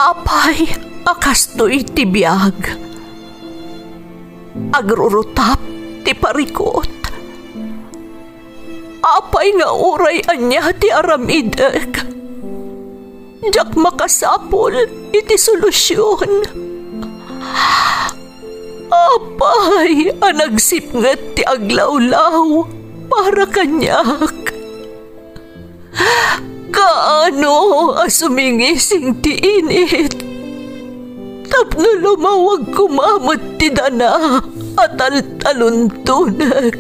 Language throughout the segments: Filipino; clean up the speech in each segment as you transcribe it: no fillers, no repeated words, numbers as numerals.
Apay, akastoy ti biyag. Agrurutap ti parikot. Apay nga uray anya ti aramideg. Jak makasapol iti solusyon. Apay, anagsipnget ti aglawlaw para kanyak. Kaano asumingising ti init. Tapno lumawag kumamot ti dana at taluntunag.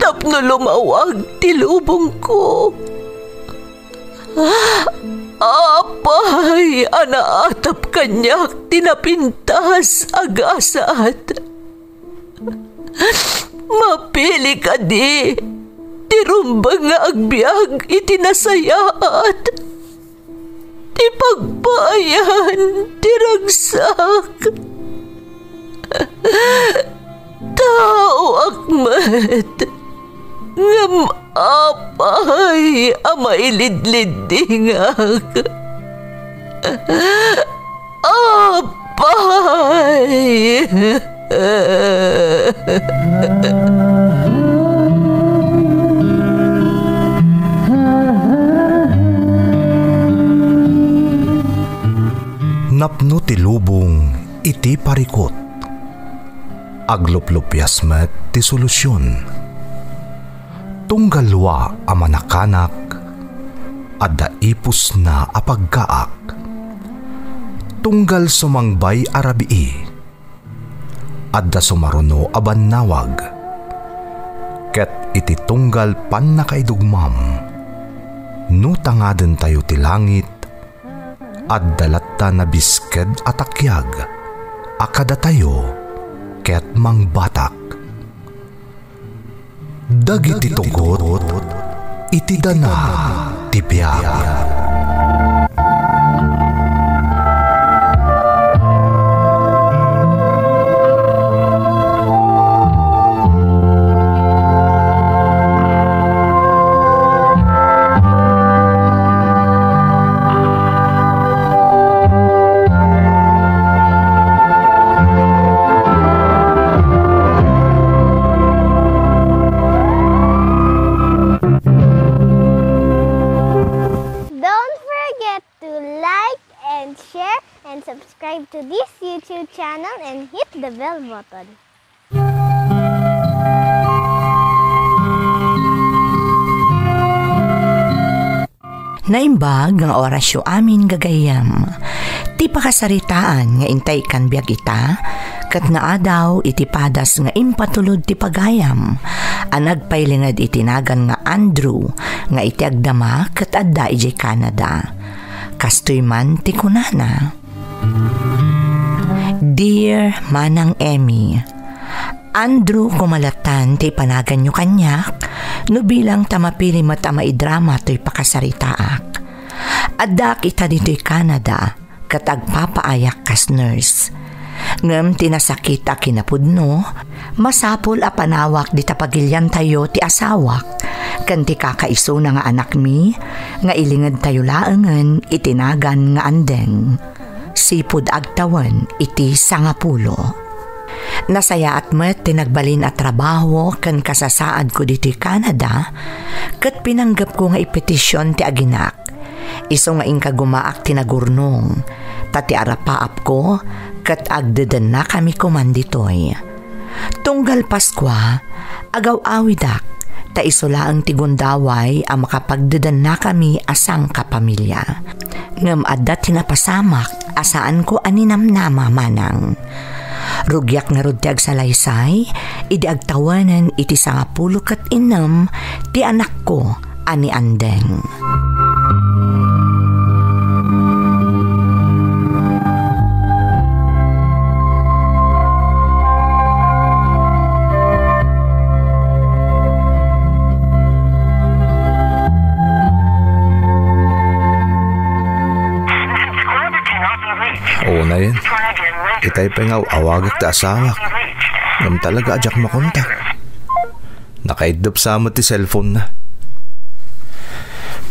Tapno lumawag ti lubong ko. Apay, anaatap kanyak tinapintas agasat. Mapili ka di. Tirumbang nga agbyag itinasayaat. Ti pagbayan, tiragsak. Tao akmat. Ngam apay, amailidlidingak. Apay. Napno ti lubong iti parikot. Agluplupyas met ti solusyon. Tunggalwa a manakanak adda ipus na apagkaak. Tunggal sumangbay arabii adda sumaruno a bannawag. Ket iti tunggal pan nakaidugmam no tangaden tayo ti langit adda latta na bisked atakyag akada tayo ket mangbatak. Dagiti tugot iti dana ti biag. Subscribe to this YouTube channel and hit the bell button. Naimbag ang orasyo amin gagayam. Ti pakasaritaan nga intay kan biag ita, kat naadaw iti padas nga impatulod ti pagayam. Anagpailingad itinagan nga Andrew nga iti agdama kat adda iti Canada. Kastoy man ti kunana. Dear Manang Emmy, Andrew kumalatan ti panagan nyo kanyak no bilang tamapili matamaidrama to'y pakasaritaak. Adda kita dito'y Canada kat agpapaayak kas nurse. Ngem tinasakit a kinapudno, masapul a panawak di tapagilyan tayo ti asawak. Kan ti kakaiso na nga anak mi, nga ilingad tayo laengen itinagan nga andeng. Sipud agtawan iti 10. Nasaya at met tinagbalin at trabaho kan kasasaad ko dito Canada, kat pinanggap ko nga ipetisyon ti aginak. Iso nga ingka gumaak tinagurnong, tati arapaap ko, kat agdedan na kami kumanditoy. Tunggal Paskwa, agaw awidak, ta isolaang tigundaway ang makapagdedan na kami asang kapamilya. Ngam adda tinapasamak, asaan ko aninamnama manang. Rugyak nga rudtiag sa laysay, idi agtawanan iti 10 ket 6 ti anak ko ani andeng. Oo na yan. Itay pa nga awagak ta asawak. Ngam talaga ajak makontak. Nakaidop sa mo ti cellphone na.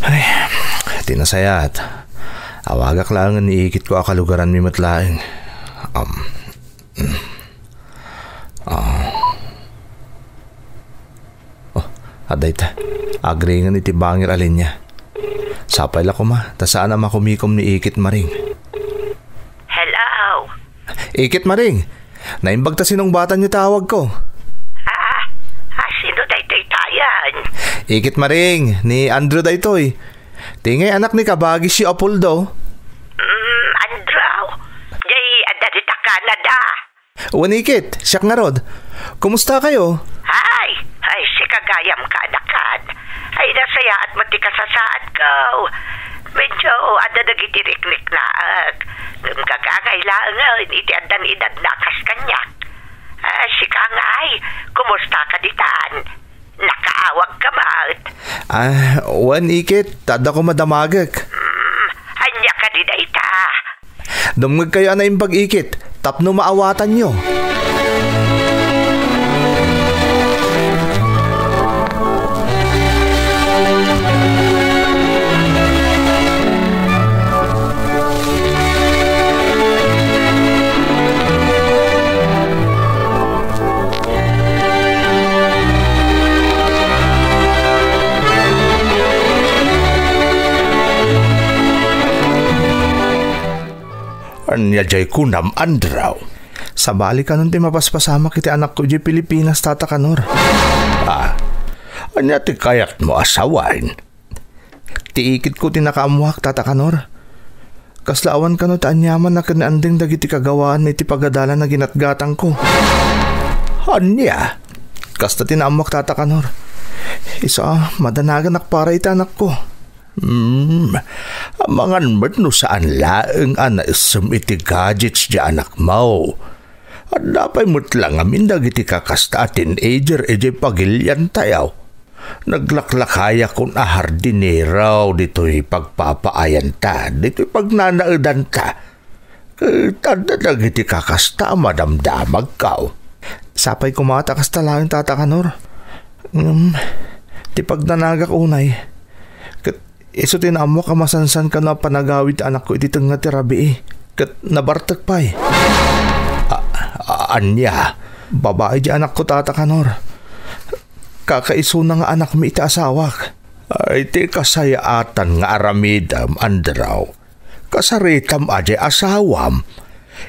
Ay, tinasayat. Awagak lang niikit ko akalugaran mi matlaeng. Aday ta, agringan iti bangir alin niya. Sapay la ko ma, ta saan na makumikom ni Ikit Maring. Hello? Ikit Maring, naimbag ta sinong bata niyo tawag ko. Sino daytoy tayan? Ikit Maring, ni Andrew daytoy. Tingay anak ni kabagi si Apoldo. Andrew, jay adadita Canada. Ikit, siyak nga rod. Kumusta kayo? Ay, si kagayam ka anakan. Ay, nasaya at matikasasaad ko. Medyo adadagitirik-nik na ng kagangailangan iti adang edad nakas kanya. Si Kangay, kumusta ka ditan? Nakaawag ka maut. Ikit, tada ko madamagak. Anya ka di dayta. Dumag kayo na yung pag-ikit, tapno maawatan nyo. Anya jay kunam Andraw. Sabali ka nun ti mapaspasama kiti anak ko di Pilipinas tata kanor. Anya ti kayak mo asawain. Ti ikit ko tinakamuhak tata kanor. Kaslaawan ka no ta anyaman na kananding dagiti kagawaan iti pagadala na ginatgatang ko. Anya, kasta tinamuhak tata kanor. Isa madanagan para iti anak ko. Amangan mo no saan laeng isum iti gadgets di anak mo. At dapay mo't lang amin dagiti kakasta teenager pagilyan tayaw. Naglaklakaya kung ahardineraw dito'y pagpapaayan ta, dito'y pagnanaudan ta. Tanda dagiti kakasta madamdamag kao. Sapay kumata kasta lang tata kanor. Ti pagnanagak unay. Iso tinamo ka masansan ka na panagawid anak ko iti nga tirabi kat nabartak pa'y. Anya, babae di anak ko tata kanor. Kakaiso na nga anak mi iti asawak. Ay ti kasayaatan nga aramidam Andraw. Kasaritam aje asawam.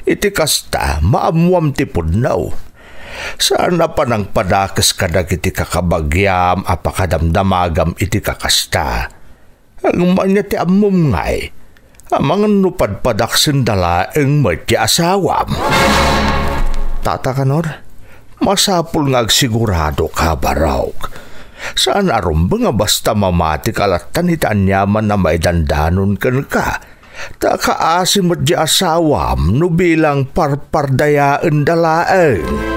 Iti kasta maamuam ti pudnaw. Sana pa nang padakas kadag iti kakabagyam apakadamdamagam iti kakasta. Ang manya ti amom ngay, amang nupadpadak sindalaeng may ti asawam. Tata kanor, masapul nga agsigurado ka baraw. Saan arum nga basta mamati kalatan itanyaman na may dandanon kan ka. Ta kaasim mo di asawam no bilang parpardayaan dalaeng.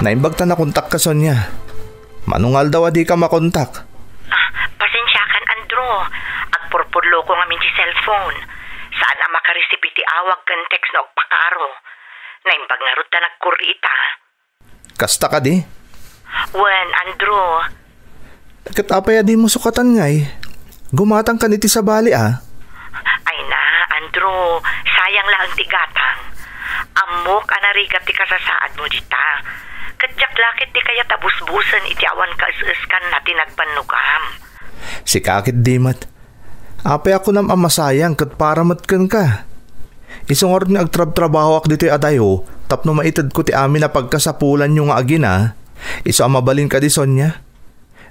Naimbag ta na kontak ka, Sonia. Manungal daw adi ka makontak. Pasensya kan, Andrew. Agpurpurlo ko nga min si cellphone. Saan na makaresip iti awag kan text na ogpakaro. Naimbag nga ruta nagkurita. Kasta ka di? Wen, Andrew. Katapay adi mo sukatan ngay. Gumatang ka niti sa bali Ay na, Andrew. Sayang lang ang tigatang. Amok anarigat ti kasasaad mo dita. Kadyak lakit di kaya tabusbusan iti awan ka iskan na tinagpanukam. Si kakit dimat. Apay ako nam amasayang kat para matkan ka. Isang oras ni agtrab-trabaho ak dito'y adayo, tapno maitad ko ti amin na pagkasapulan yung agina. Iso amabalin ka di Sonia.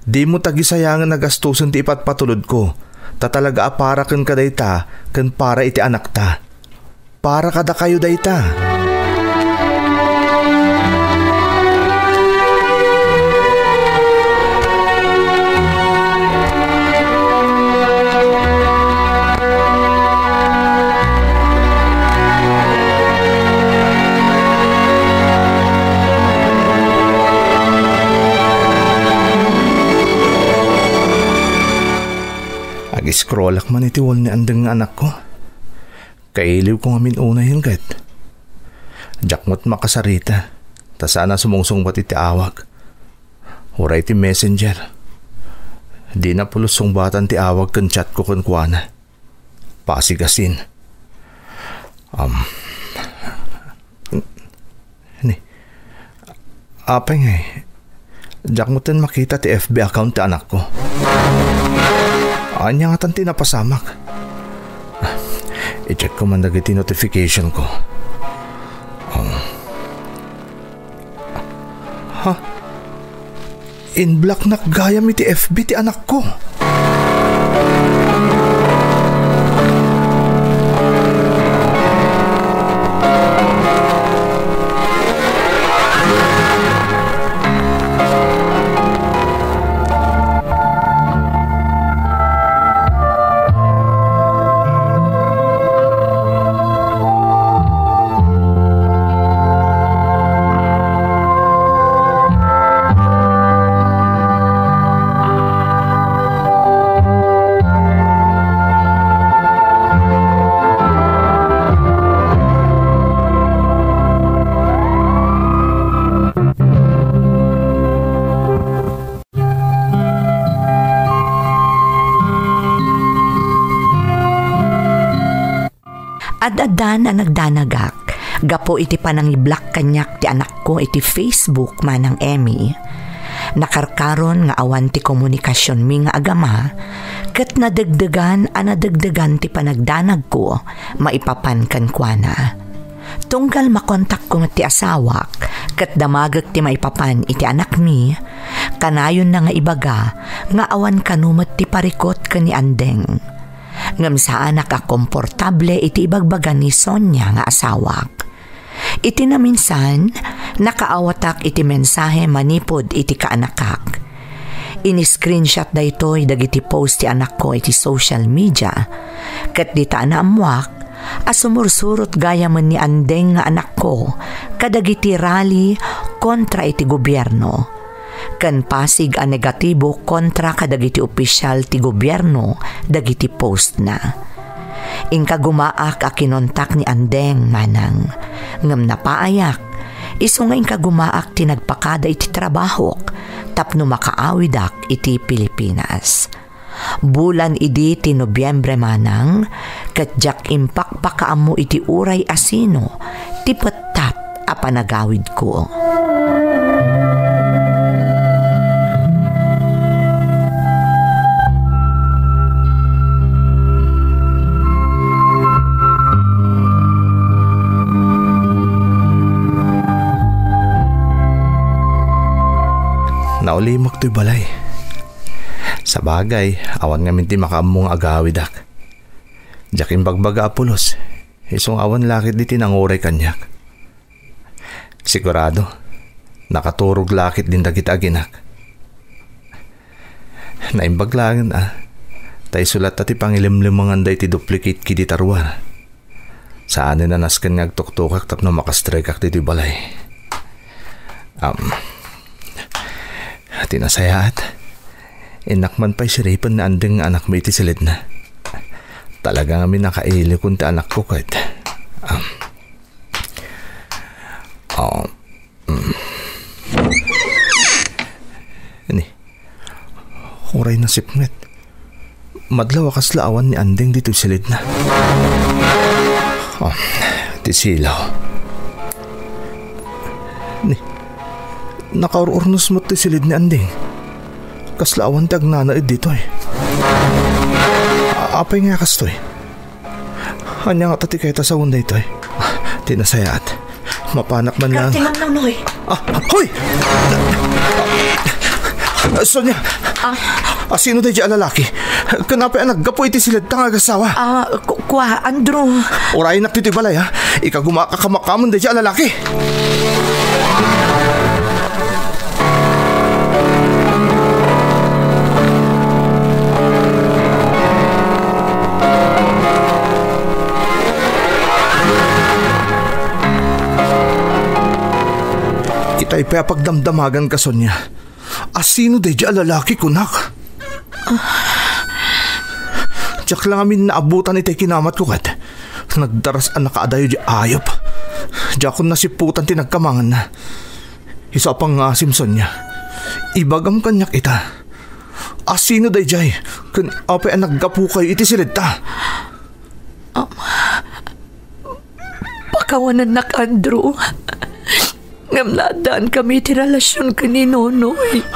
Di mo tagisayangan na gastusan ti ipatpatulod ko. Tatalaga apara kan ka dayta, kan para iti anak ta. Para kada kayo dayta. scrollak man iti wall ni andeng nga anak ko. Kailiw ko nga minuna yun kahit. Jakmot makasarita. Ta sana sumungsong ba't iti awag. Uray ti messenger. Di na pulusong batan ti awag kan chat ko kan kuana. Pasigasin. Apay nga eh. Jakmutan makita ti FB account ti anak ko. Anya nga tanti napasamak. I-check ko man dagiti notification ko. In black na gayam iti FB ti anak ko. Ad-adan na nagdanagak, gapo iti panang-i-block kanyak ti anak ko iti Facebook manang Emmy. Nakarkaron nga awan ti komunikasyon mi nga agama, ket nadagdagan ti panagdanag ko, maipapan kan kuana. Tunggal makontak ko ti asawak, ket damagak ti maipapan iti anak mi, kanayon na nga ibaga, nga awan kanumat ti parikot kani andeng. Ngam saan nakakomportable iti ibagbagan ni Sonia nga asawak. Iti na minsan, nakaawatak iti mensahe manipod iti kaanakak. Ini-screenshot da ito'y dagiti post ti anak ko iti social media. Kat di ta na amuak, asumursurot gaya man ni andeng nga anak ko, kadagiti rally kontra iti gobyerno. Kan pasig a negatibo kontra kadagiti opisyal ti gobyerno dagiti post na. Ingka gumaak a kinontak ni andeng manang. Ngam napaayak, iso nga ingka gumaak ti nagpakada iti trabahok tapno makaawidak iti Pilipinas. Bulan idi ti Nobyembre manang, ket jak impak pakaammo iti uray asino ti pettat a panagawid ko. Naulimok to'y balay. Sa bagay, awan nga minti makaamong agawidak. Jakin bagbaga apulos, isong awan lakit di tinanguray kanyak. Sigurado, nakaturog lakit din dagit aginak. Naimbaglangan tay sulat tati pangilimlimangan day ti duplicate ki di tarwar. Saan na naskan ngagtuktukak tapno makastrikak di balay. Tinasayaat. Inakman pa'y siripan na andeng anak mo iti silid na. Talaga nga minakaili kung ti anak ko kahit. Ini. Huray na sipnget. Madlaw akas laawan ni andeng dito silid na. Ti silaw. Ini. Nakaururnos mo ti silid ni andeng. Kaslaawan ti agnanaid dito eh. Apay nga kastoy. Hanya nga tati kayo ta sa unday ito eh. Tinasayaat. Mapanak man lang. Katingam lang noy. Hoy! Sonia! Sino tayo dyan lalaki? Kanapay ang naggapo iti silid tang agasawa. Kwa, Andrew. Urayin na titi balay ha. Ikagumakakamakaman tayo dyan lalaki. Ita'y pagdamdamagan ka, Sonia. Asino day di alalaki kunak? Diyak lang amin naabutan iti kinamat ko kat. Nagdaras ang nakaadayo di ayop. Diyak ko nasiputan ti nagkamangan na. Isa pang Simpson niya. Ibagam kanyak ita. Asino day jay? Kun apay ang naggapu kayo iti silid ta. Pakawanan nak Andrew. Ngamladaan kami ti relasyon ka ni Nonoy.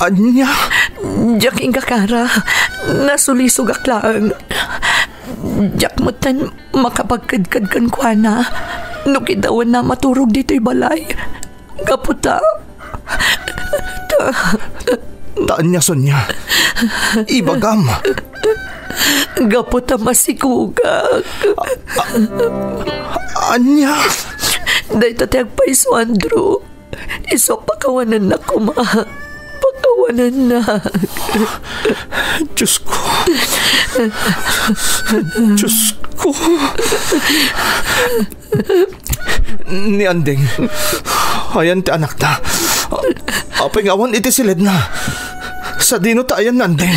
Anya? Diyak ing kakara. Nasulisog aklaan. Diyak mutan makapagkadkad kan kwa na. Nukidawan na maturog dito'y balay. Kaputa. Taan niya, Sonya. Ibagam. Kaputa masikugak. Anya? Day tatayag pa iso, Andrew. Iso pakawanan na kuma. Pakawanan na. Diyos ko. Diyos ko. Ni Andeng. Ayan ti anak ta. Apay ngawan iti silid na. Sa dino ta ayan Andeng.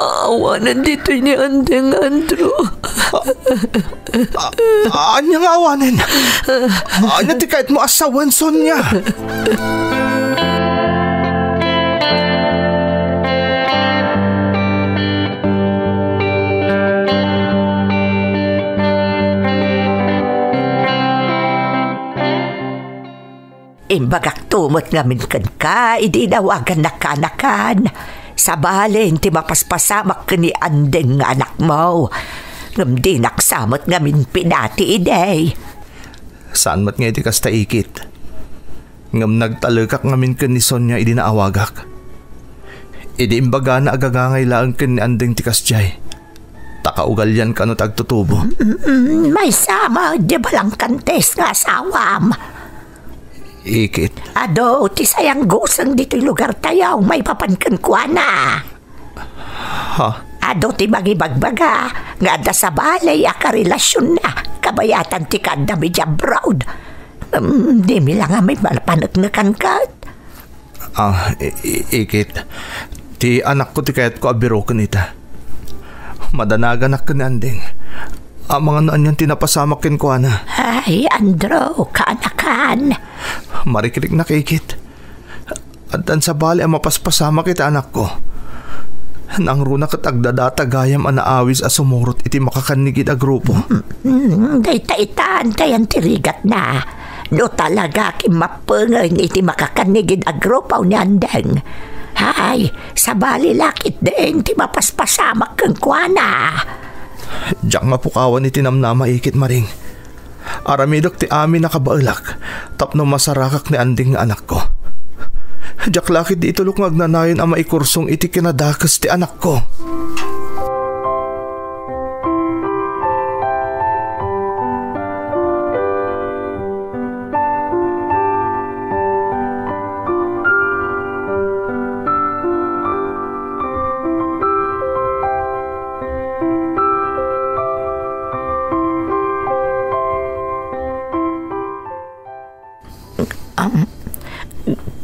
Awanan dito ni Andeng, Andrew. Anya nga awanin. Anya ti kahit mo asawan, Sonya. Imbagak tumot ngamin kan ka, idinawagan na kanakan. Sa balin, ti mapaspasamak ka ni Andeng nga anak mo. Ngam di naksamot ngamin pinati iday. Saan mat nga iti kasta ikit? Ngam nagtalagak ngamin ka ni Sonya idinaawagak. Idi imbaga na agagangay lang ka ni Andeng ti kasjay. Takaugalyan ka no tagtutubo. May sama, di balang kantes nga asawam. Ikit. Ado, ti sayang gusang dito'y lugar tayaw, may papankan kwa na. Ha? Ado ti magibagbaga, nga da sa balay akarelasyon na, kabayatan ti kanda medya brown. Di mi lang may malapanagnakan ka. Ikit. Ti anak ko ti kayat ko abiro ka nita. Madanagan ak kananding. Ang mga naan yan tinapasamakin ko na. Ay, Andrew, kaanakan. Marikilig na kikit. At dan sa bali ang mapaspasama kita anak ko. Nang runa kat agdadata gayam anaawis a sumurot iti makakanigid a grupo. Dayta-itaan tayan tirigat na. No talaga kimapungan iti makakanigid a grupo ni Andeng. Hay, sa bali lakit din ti mapaspasamak kang kuana. Diyak mapukawan iti namnama ikit maring. Aramidok ti amin nakabaulak. Tapno masarakak ni Andeng nga anak ko. Diyak lakit di itulok magnanayon ang maikursong iti kinadakas ti anak ko.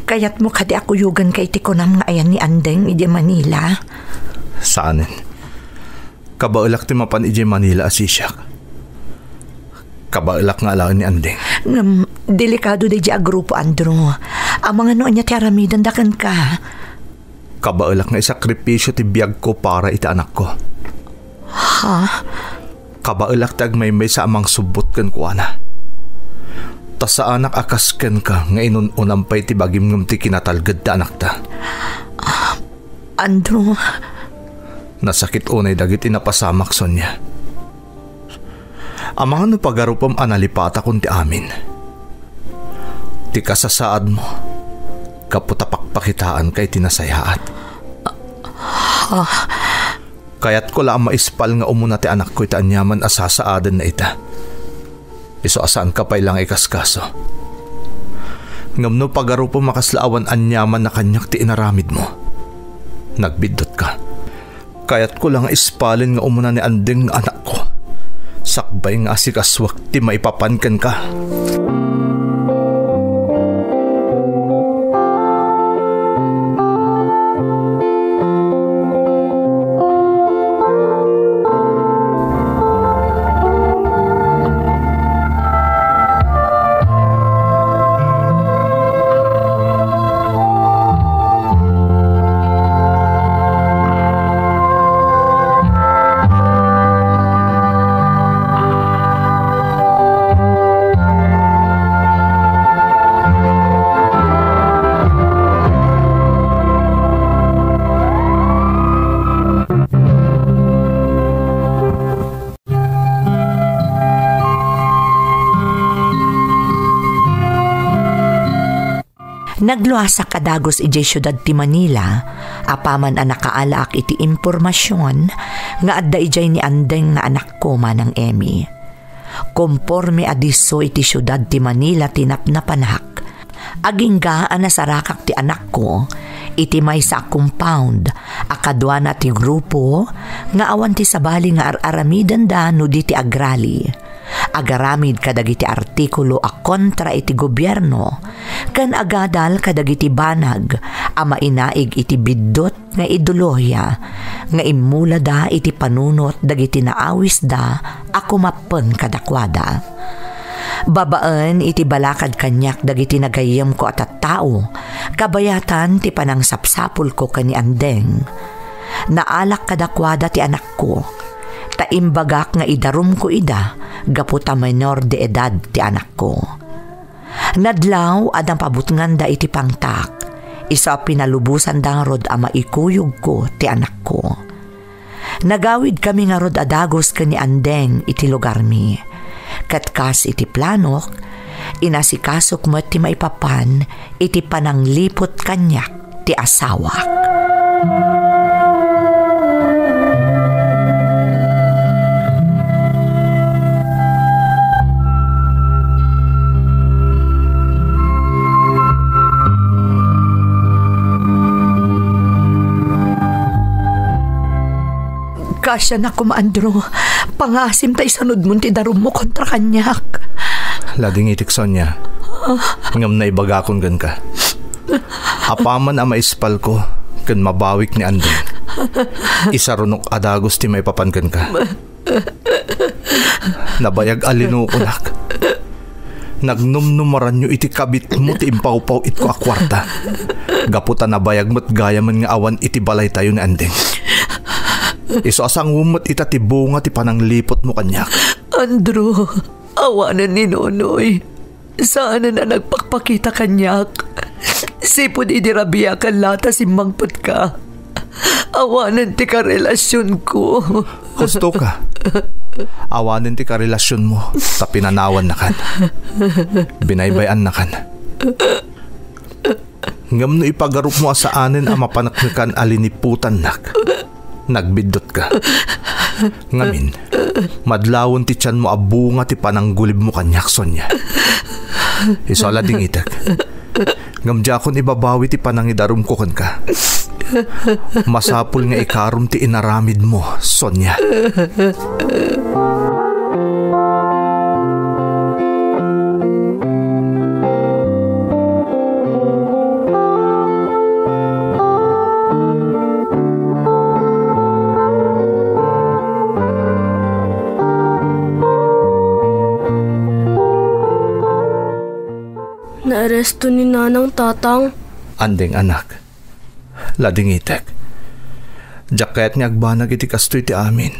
Kayat mo kadi ako yugan kay tikonam nga ayan ni Andeng iti Manila. Saanin? Kabaulak ti mapan iti Manila asisyak. Kabaulak nga alaan ni Andeng. Delikado di a grupo, Andrew. Ang mga noon niya ti aramidan dakan ka. Kabaulak nga isakripisyo ti biyag ko para iti anak ko. Ha? Kabaulak ti agmay sa amang subot kan kuana. Ta sa anak akasken ka nga inunampay ti bagim ngam ti kinatalged da anak ta. Andrew. Nasakit unay dagit inapasamak Sonya. Amang ano pagarupam analipata kun ti amin. Ti kasasaad mo. Kaputapakpakitaan kay tinasayaat. Kaya't ko lang maispal nga umuna ti anak ko ita anyaman asasaadan na ita. Iso asaan ka pa ilang ikaskaso. Ngam no pagarupo makaslaawan anyaman na kanyak ti inaramid mo. Nagbidot ka. Kaya't ko lang ispalin nga umuna ni Andeng anak ko. Sakbay nga asikaswak ti maipapankan ka. Nagluasa kadagos iti syudad ti Manila, apaman ang nakaalak iti impormasyon nga adda ijay ni Andeng nga anak ko manang Emmy. Komporme adiso iti syudad ti Manila tinapnapanak. Aginggaan na sarakak ti anak ko, iti may sa compound, akadwa na ti grupo, nga awan ti sabali nga aramidan da no di ti agrali. Agaramid kadagiti artikulo a kontra iti gobyerno, kan agadal kadagiti banag, ama inaig iti biddot nga ideolohiya, nga imula da iti panunot dagiti naawis da ako mapen kadakwada. Babaan iti balakad kanyak dagiti nagayam ko at tao, kabayatan ti panang sapsapul ko kani Andeng. Naalak kadakwada ti anak ko, taimbagak nga idarum ko ida, gaputa minor de edad ti anak ko. Nadlaw adang pabutngan da iti pangtak, isa pinalubusan da rod ama ikuyog ko ti anak ko. Nagawid kami nga rod adagos kani Andeng iti lugar mi. Katkas iti planok, inasikasok mo ti maipapan iti pananglipot kanyak ti asawak. Kasya na kumaandro, pangasim tayo sanod mo ti darum mo kontra kanyak. Lading itik Sonya, ngam na ibagakon gan ka. Apaman ang maispal ko, kan mabawik ni Andeng. Isarunok adagos ti may papankan ka. Nabayag alinuunak. Nagnumnumaran nyo iti kabit mo ti impaw-paw it ko akwarta. Gaputa nabayag mo't gayaman nga awan iti balay tayo ni Andeng. Iso asang umot ita ti bunga ti pananglipot mo kanyak. Andrew, awanan ni Nonoy. Saan na nagpakpakita kanyak? Sipod idirabiya ka lata si mangpot ka. Awanan ti karelasyon ko. Gusto ka? Awanan ti karelasyon mo ta pinanawan na kan. Binaybayan na kan. Ngam no ipagarup mo asaanin ang mapanaknikan aliniputan nak. Nagbidot ka. Ngamin, madlawon ti tiyan mo abunga ti pananggulib mo kanyak Sonya. Isola ding itak. Ngamdya kon ibabawi ti panangidarum ko kan ka. Masapul nga ikarum ti inaramid mo Sonya. Naaresto ni Nanang Tatang. Andeng anak, lading itek. Jaket nga agbanag iti kastoy ti amin.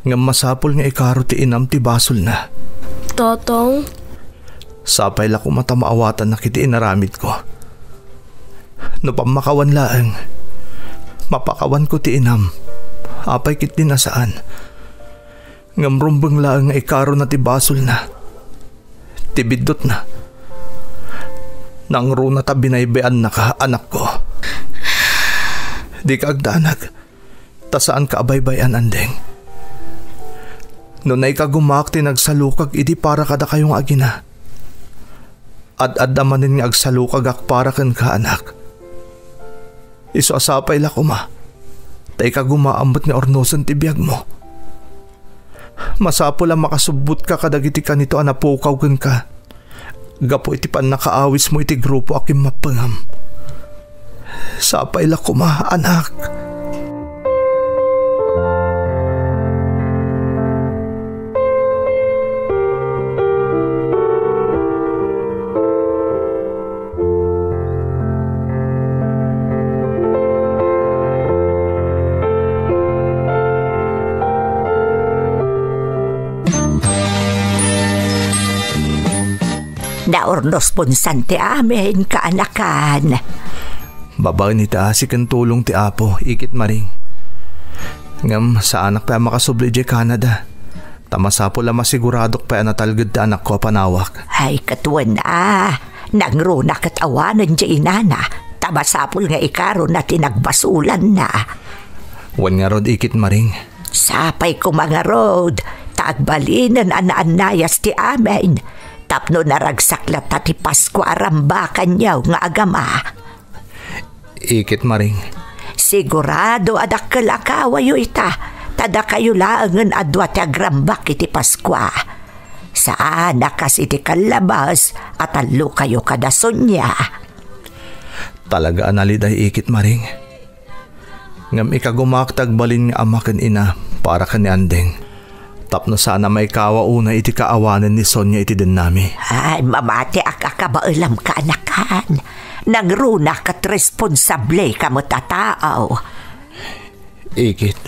Ngam masapol nga ikaro ti inam ti basol na. Tatang? Sapay la ko matamaawatan na kiti inaramid ko. No pamakawan laeng, mapakawan ko ti inam. Apay kit din nasaan. Ngam rumbang laeng nga ikaro na ti basol na. Tibidot na. Nang runa ta binaybayan na ka, anak ko. Di ka agdanag. Ta saan ka abaybayan, Andeng? Noon ay kagumakti nagsalukag, idi para kada kayong agina. Ad-ad amanin nga agsalukag ak para kan ka, anak. Iso asapay la kuma. Tay kagumaambot ni ornosan ti biyag mo. Masapo lang makasubot ka kadagiti ka nito anapukaw kan ka. Gapo iti pan nakaawis mo iti grupo aking mapangam. Sapay la kuma, anak. Naornos ponsante amin kaanakan. Babae ni taasik ang tulong ti Apo, ikit maring. Ngam sa anak pa makasubli di Canada. Tamasapo lang masiguradok pa natalgad ti anak ko panawak. Ay katuan na. Nangruna kat awanan dya inana, tabasapol nga ikaro na tinagbasulan na. Wan nga rod ikit maring. Sapay ko mga rod, taagbalinan anayas ti amin. Tapno naragsaklat ta ti Pasko arambakan yaw nga agama. Ikit maring. Sigurado adak kalakawayo ita, tada kayo laangan adwa ti agrambak iti Paskwa. Saan nakas iti kalabas at alo kayo kadason niya. Talaga analiday ikit maring. Ngam ikagumaktag balin nga ama ken ina para ka ni Andeng. Tapno sana may kawa una iti kaawanan ni Sonia iti din nami. Ay, mamati akakabailam ka anakan. Nangruna kat responsable ka mo tataaw. Ikit.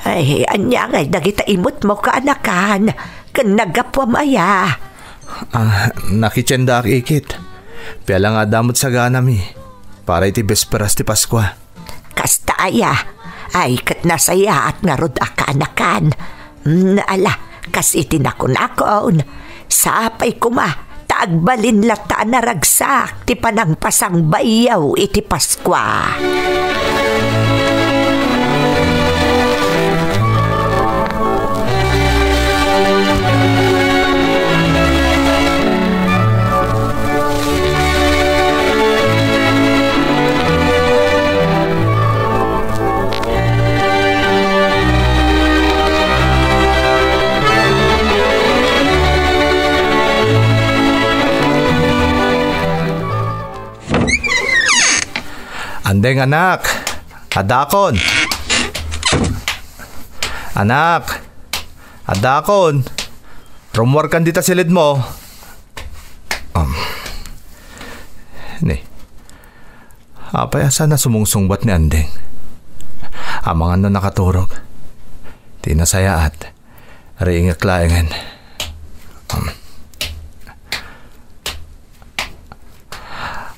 Ay, anya ngay nagita imot mo ka anakan. Kan nagapwamaya. Nakitsenda ak ikit. Piyala nga damot sa ganami. Para iti besperas ti Paskwa. Kasta aya. Ay, kat nasaya at narod akanakan. Ala, kas iti nakunakon. Sapay kuma, taagbalin lata na ragsak, ti panang pasang bayaw iti Paskwa. Andeng anak, adakon. Anak, adakon. Rumwar kan dita silid mo. Ni. Apay asa na sumungsungbat ni Andeng. Amang ano nakaturog. Tinasayaat. Riingak laengan.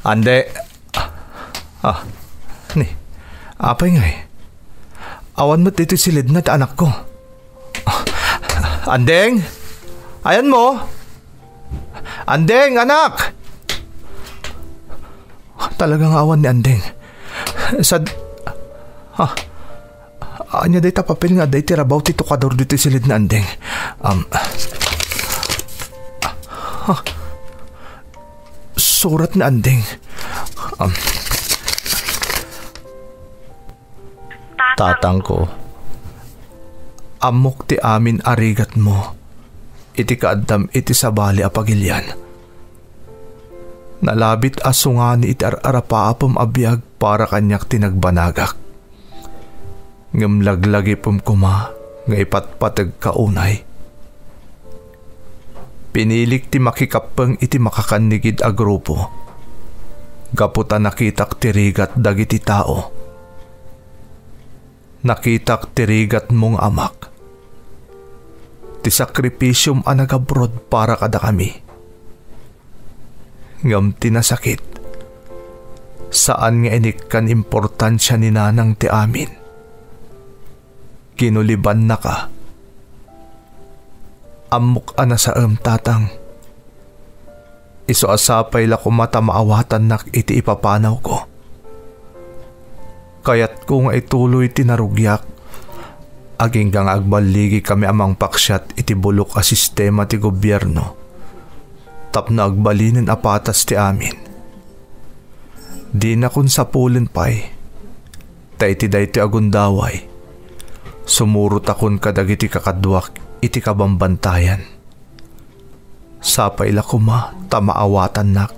Ande. Ni. Apay nga eh. Awan mo't dito silid na anak ko. Andeng! Ayan mo! Andeng, anak! Talagang awan ni Andeng. Anya day tapapil nga day tirabaw ti tukador dito silid na Andeng. Surat na Andeng. Tatang ko, amok ti amin arigat mo, iti kaadam iti sabali apagilyan. Nalabit asungani iti ararapaapom abiyag para kanyak tinagbanagak. Ngamlaglagi pom kuma, nga ipatpatag kaunay. Pinilik ti makikapeng iti makakanigid a grupo. Gaputa nakitak tirigat dagiti tao. Nakitak tirigat mong amak. Ti sakripisyum anagabrod para kada kami. Ngam tinasakit. Saan nga inikkan importansya ni nanang ti amin. Kinuliban na ka. Amok ana sa tatang. Iso asapay la kumata maawatan nak iti ipapanaw ko. Kayat ko nga ituloy tinarugyak. Aging kang agbaligi kami amang paksyat iti bulok a sistema ti gobyerno. Tapno agbalinin apatas ti amin. Di na kun sapulin pa'y. Taiti day ti agundaway. Sumurot akon kadagiti kakadwak iti kabambantayan. Sapay la kuma tamaawatan nak.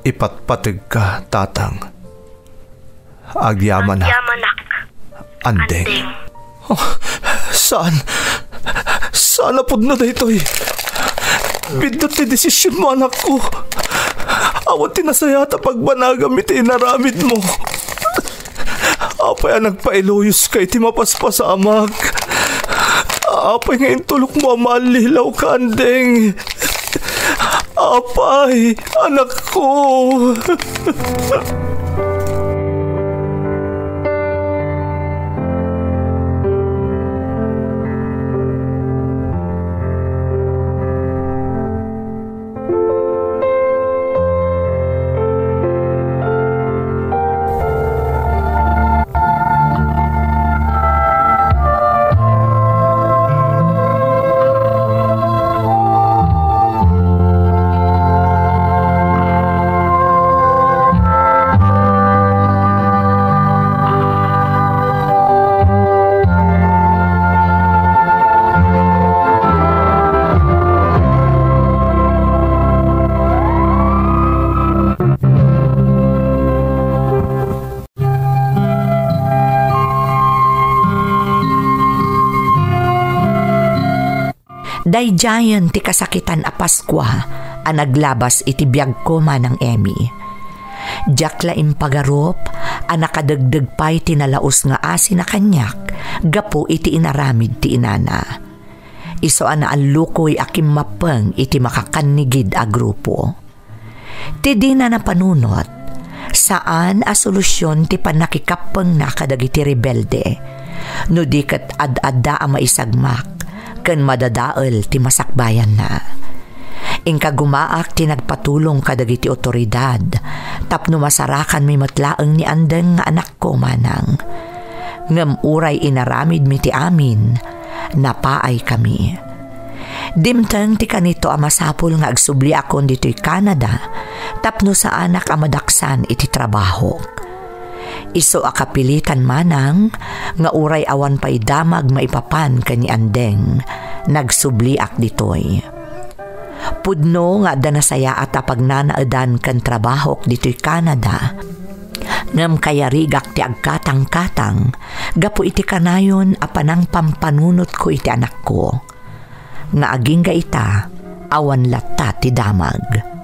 Ipatpatig ka, tatang. Agyaman nak. Andeng. Oh, saan? Saan napod na daytoy? Bindot ti desisyon mo, anak ko. Awat tinasayata pagbanagam iti inaramid mo. Apay ang nagpailuyos kay ti mapaspas sa amag. Apay ngayon tulok mo amalilaw ka, Andeng. Apay, anak ko. Dayjayan ti kasakitan a Paskwa a naglabas iti biyag ko manang Emmy. Jakla impagarop a nakadagdag pa'y tinalaos nga asin na kanyak gapo iti inaramid ti inana. Iso ana ang lukoy akim mapeng iti makakanigid a grupo. Ti di na napanunot saan a solusyon ti panakikapeng na kadagiti rebelde no di ket ad-adda a maisagmak ken madadael ti masakbayan na. Ingka gumaak ti nagpatulong kadagiti otoridad tapno masarakan mi matlaeng ni andeng nga anak ko manang. Ngem uray inaramid mi ti amin napaay kami. Dimteng ti kanito a masapul nga agsubli akon dito'y Canada tapno sa anak a madaksan iti trabaho. Iso akapilitan manang nga uray awan pa'y damag maipapan kani andeng nagsubliak ditoy. Pudno nga danasaya at pagnanaadan kan trabahok dito'y Canada. Ngam kaya rigak ti agkatang-katang gapo iti kanayon apanang pampanunot ko iti anak ko. Nga aging ita awan latta ti damag.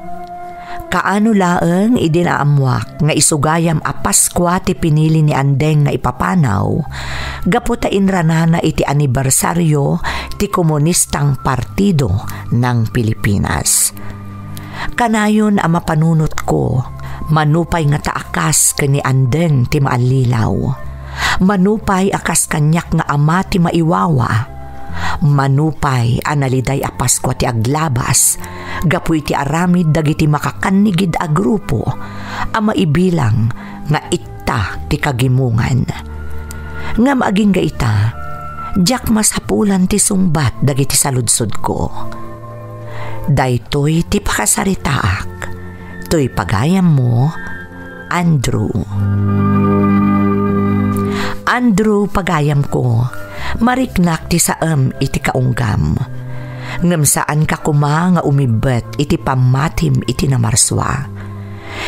Kaano laeng idinaamuak nga isugayam a Paskwa ti pinili ni andeng nga ipapanaw gapo ta inranana iti anibersaryo ti Komunistang Partido ng Pilipinas. Kanayon a mapanunot ko manupay nga taakas kani andeng ti maalilaw. Manupay akas kanyak nga ama ti maiwawa. Manupay analiday a Paskwa ti aglabas gapu iti aramid dagiti makakanigid a grupo a maibilang nga itta ti kagimungan. Ngam aging ita jak masapulan ti sungbat dagiti saludsod ko. Daytoy ti pakasaritaak toy pagayam mo Andrew. Andrew pagayam ko mariknak ti saem iti kaunggam. Ngem saan ka kuma nga umibet iti pamatim iti namarswa.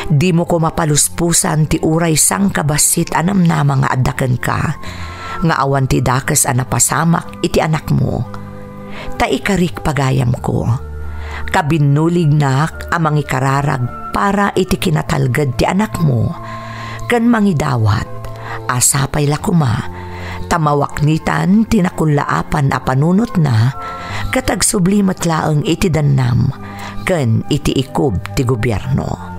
Di mo ko mapaluspusan ti uray sang kabasit anam nama nga adaken ka nga awan ti dakes a napasamak iti anak mo. Ta ikarik pagayam ko. Kabinulig nak amang ikararag para iti kinatalged ti anak mo. Ken mangidawat asapay lakuma tamawaknitan tinakulaapan a panunot na katag sublimat laeng iti dannam ken iti ikob ti gobyerno.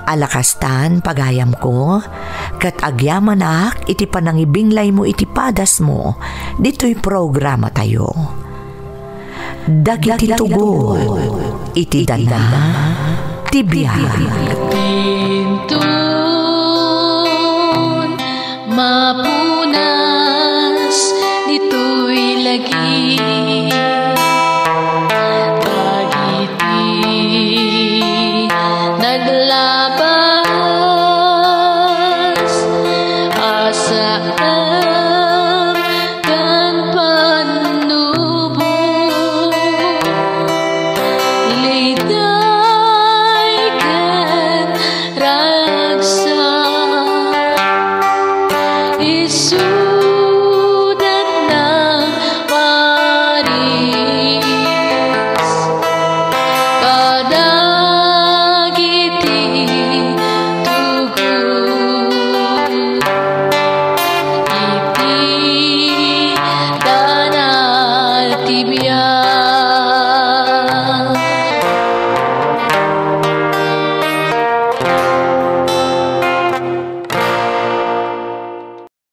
Alakastan pagayam ko ket agyamanak iti panangibinglay mo iti padas mo dito'y programa tayo. Dagiti tubo iti dana ti biyag. Mapu